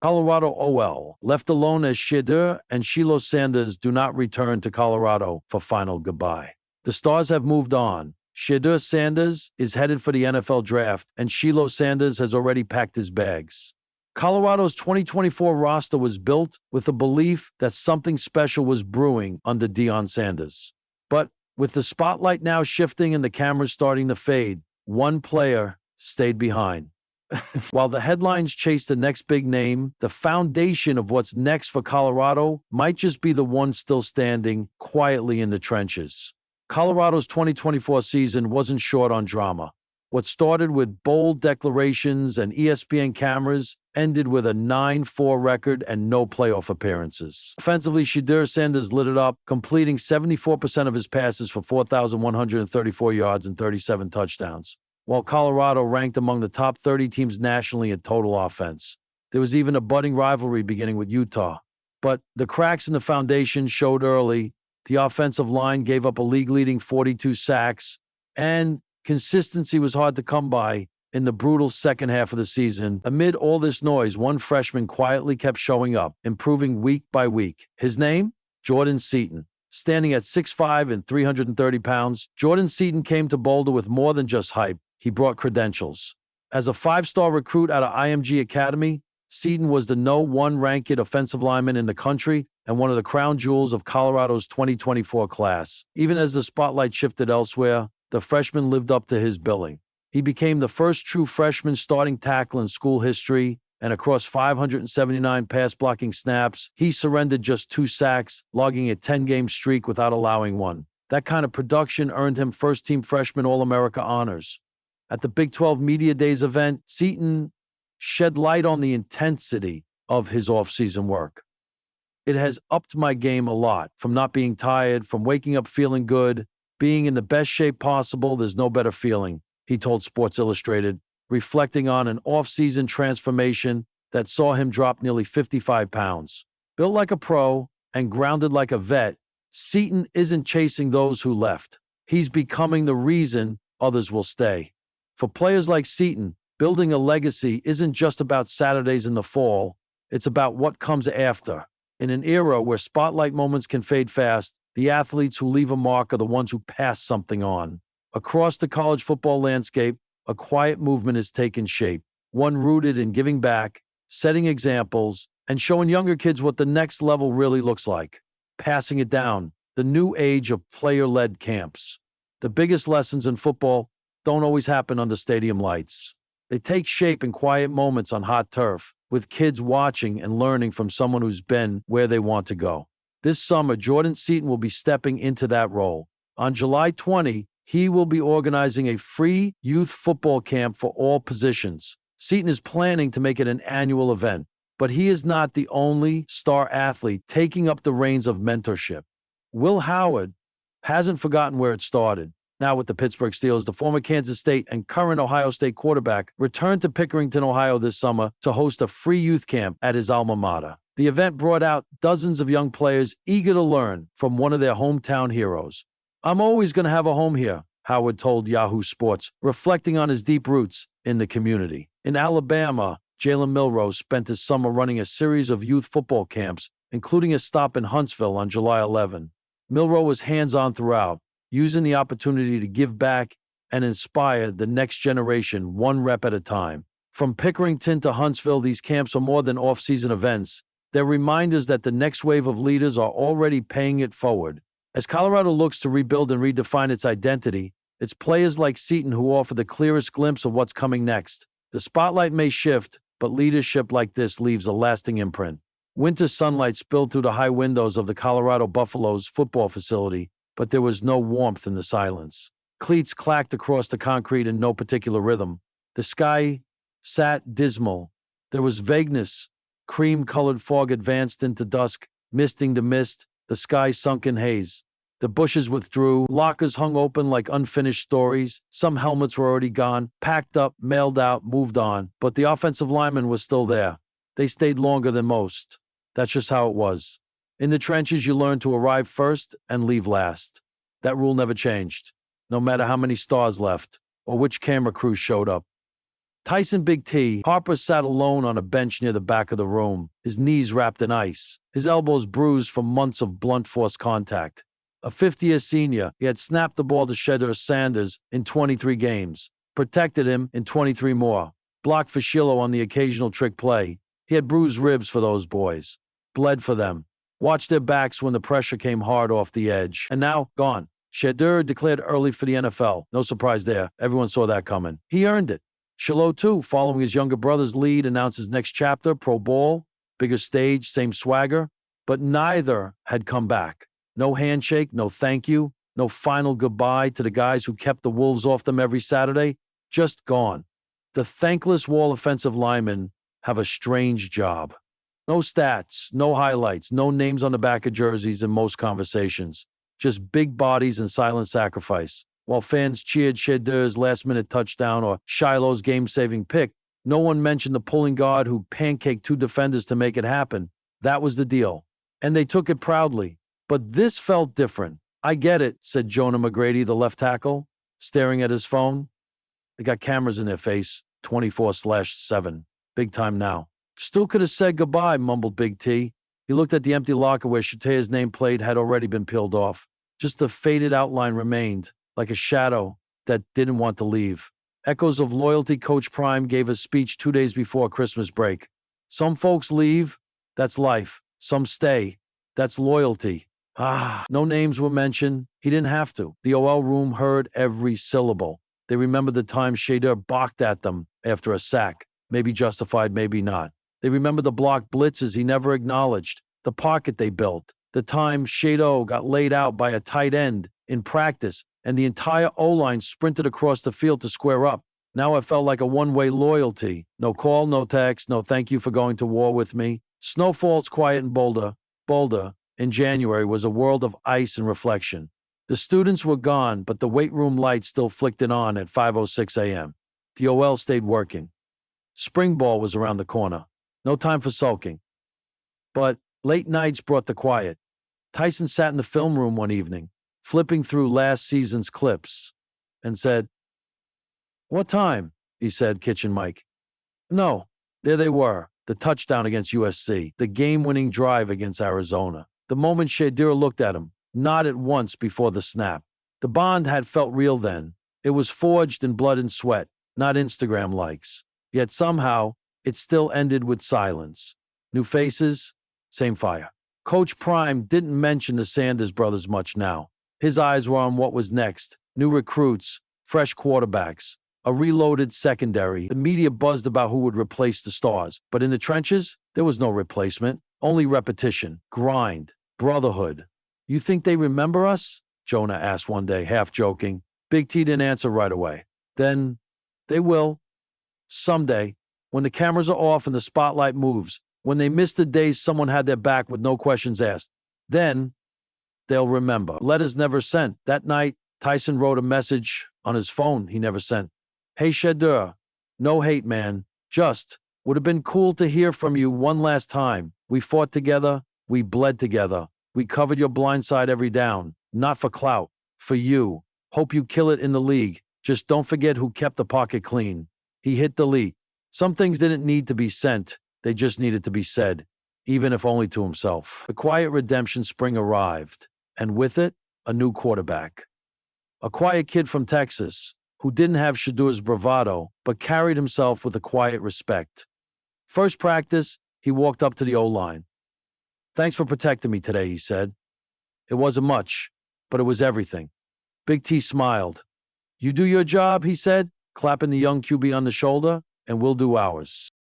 Colorado OL, left alone as Shedeur and Shilo Sanders do not return to Colorado for final goodbye. The Stars have moved on. Shedeur Sanders is headed for the NFL draft, and Shilo Sanders has already packed his bags. Colorado's 2024 roster was built with the belief that something special was brewing under Deion Sanders. But with the spotlight now shifting and the cameras starting to fade, one player stayed behind. While the headlines chase the next big name, the foundation of what's next for Colorado might just be the one still standing quietly in the trenches. Colorado's 2024 season wasn't short on drama. What started with bold declarations and ESPN cameras ended with a 9-4 record and no playoff appearances. Offensively, Shedeur Sanders lit it up, completing 74% of his passes for 4,134 yards and 37 touchdowns, while Colorado ranked among the top 30 teams nationally in total offense. There was even a budding rivalry beginning with Utah. But the cracks in the foundation showed early. The offensive line gave up a league-leading 42 sacks, and consistency was hard to come by in the brutal second half of the season. Amid all this noise, one freshman quietly kept showing up, improving week by week. His name? Jordan Seaton. Standing at 6'5" and 330 pounds, Jordan Seaton came to Boulder with more than just hype. He brought credentials. As a 5-star recruit out of IMG Academy, Seaton was the No. 1 ranked offensive lineman in the country and one of the crown jewels of Colorado's 2024 class. Even as the spotlight shifted elsewhere, the freshman lived up to his billing. He became the first true freshman starting tackle in school history, and across 579 pass-blocking snaps, he surrendered just 2 sacks, logging a 10-game streak without allowing one. That kind of production earned him first-team freshman All-America honors. At the Big 12 Media Days event, Seaton shed light on the intensity of his off-season work. It has upped my game a lot, from not being tired, from waking up feeling good, being in the best shape possible. There's no better feeling, he told Sports Illustrated, reflecting on an off-season transformation that saw him drop nearly 55 pounds. Built like a pro and grounded like a vet, Seaton isn't chasing those who left. He's becoming the reason others will stay. For players like Seaton, building a legacy isn't just about Saturdays in the fall, it's about what comes after. In an era where spotlight moments can fade fast, the athletes who leave a mark are the ones who pass something on. Across the college football landscape, a quiet movement has taken shape, one rooted in giving back, setting examples, and showing younger kids what the next level really looks like. Passing it down, the new age of player-led camps. The biggest lessons in football don't always happen under stadium lights. They take shape in quiet moments on hot turf, with kids watching and learning from someone who's been where they want to go. This summer, Jordan Seaton will be stepping into that role. On July 20, he will be organizing a free youth football camp for all positions. Seaton is planning to make it an annual event, but he is not the only star athlete taking up the reins of mentorship. Will Howard hasn't forgotten where it started. Now with the Pittsburgh Steelers, the former Kansas State and current Ohio State quarterback returned to Pickerington, Ohio this summer to host a free youth camp at his alma mater. The event brought out dozens of young players eager to learn from one of their hometown heroes. "I'm always going to have a home here," Howard told Yahoo Sports, reflecting on his deep roots in the community. In Alabama, Jalen Milroe spent his summer running a series of youth football camps, including a stop in Huntsville on July 11. Milroe was hands-on throughout, using the opportunity to give back and inspire the next generation one rep at a time. From Pickerington to Huntsville, these camps are more than off-season events. They're reminders that the next wave of leaders are already paying it forward. As Colorado looks to rebuild and redefine its identity, it's players like Seaton who offer the clearest glimpse of what's coming next. The spotlight may shift, but leadership like this leaves a lasting imprint. Winter sunlight spilled through the high windows of the Colorado Buffaloes football facility, but there was no warmth in the silence. Cleats clacked across the concrete in no particular rhythm. The sky sat dismal. There was vagueness. Cream-colored fog advanced into dusk, misting the mist, the sky sunk in haze. The bushes withdrew, lockers hung open like unfinished stories. Some helmets were already gone, packed up, mailed out, moved on. But the offensive linemen were still there. They stayed longer than most. That's just how it was. In the trenches, you learn to arrive first and leave last. That rule never changed, no matter how many stars left or which camera crews showed up. Tyson Big T Harper sat alone on a bench near the back of the room, his knees wrapped in ice, his elbows bruised from months of blunt force contact. A 50-year senior, he had snapped the ball to Shedeur Sanders in 23 games, protected him in 23 more, blocked for Shilo on the occasional trick play. He had bruised ribs for those boys, bled for them, watched their backs when the pressure came hard off the edge, and now gone. Shedeur declared early for the NFL. No surprise there. Everyone saw that coming. He earned it. Shilo, too, following his younger brother's lead, announced his next chapter, pro ball, bigger stage, same swagger, but neither had come back. No handshake, no thank you, no final goodbye to the guys who kept the Wolves off them every Saturday. Just gone. The thankless Wall offensive linemen have a strange job. No stats, no highlights, no names on the back of jerseys in most conversations. Just big bodies and silent sacrifice. While fans cheered Shedeur's last-minute touchdown or Shiloh's game-saving pick, no one mentioned the pulling guard who pancaked two defenders to make it happen. That was the deal. And they took it proudly. But this felt different. I get it, said Jonah McGrady, the left tackle, staring at his phone. They got cameras in their face, 24/7. Big time now. Still could have said goodbye, mumbled Big T. He looked at the empty locker where Shedeur's nameplate had already been peeled off. Just the faded outline remained, like a shadow that didn't want to leave. Echoes of loyalty. Coach Prime gave a speech 2 days before Christmas break. Some folks leave. That's life. Some stay. That's loyalty. No names were mentioned. He didn't have to. The OL room heard every syllable. They remembered the time Shedeur balked at them after a sack. Maybe justified, maybe not. They remembered the block blitzes he never acknowledged, the pocket they built, the time Shedeur got laid out by a tight end in practice, and the entire O-line sprinted across the field to square up. Now it felt like a one-way loyalty. No call, no text, no thank you for going to war with me. Snowfall's quiet in Boulder. Boulder, in January, was a world of ice and reflection. The students were gone, but the weight room lights still flicked it on at 5:06 a.m. The OL stayed working. Spring ball was around the corner. No time for sulking. But late nights brought the quiet. Tyson sat in the film room one evening, flipping through last season's clips, and said, "What time?" he said, kitchen mic. No, there they were, the touchdown against USC, the game-winning drive against Arizona. The moment Shedeur looked at him, nodded once before the snap. The bond had felt real then. It was forged in blood and sweat, not Instagram likes. Yet somehow, it still ended with silence. New faces, same fire. Coach Prime didn't mention the Sanders brothers much now. His eyes were on what was next. New recruits, fresh quarterbacks, a reloaded secondary. The media buzzed about who would replace the stars. But in the trenches, there was no replacement. Only repetition, grind, brotherhood. You think they remember us? Jonah asked one day, half joking. Big T didn't answer right away. Then, they will. Someday, when the cameras are off and the spotlight moves, when they miss the days someone had their back with no questions asked, then they'll remember. Letters never sent. That night, Tyson wrote a message on his phone he never sent. Hey, Shedeur. No hate, man. Just, would have been cool to hear from you one last time. We fought together. We bled together. We covered your blind side every down. Not for clout. For you. Hope you kill it in the league. Just don't forget who kept the pocket clean. He hit delete. Some things didn't need to be sent. They just needed to be said, even if only to himself. The quiet redemption spring arrived, and with it, a new quarterback. A quiet kid from Texas who didn't have Shedeur's bravado, but carried himself with a quiet respect. First practice, he walked up to the O-line. Thanks for protecting me today, he said. It wasn't much, but it was everything. Big T smiled. You do your job, he said, clapping the young QB on the shoulder, and we'll do ours.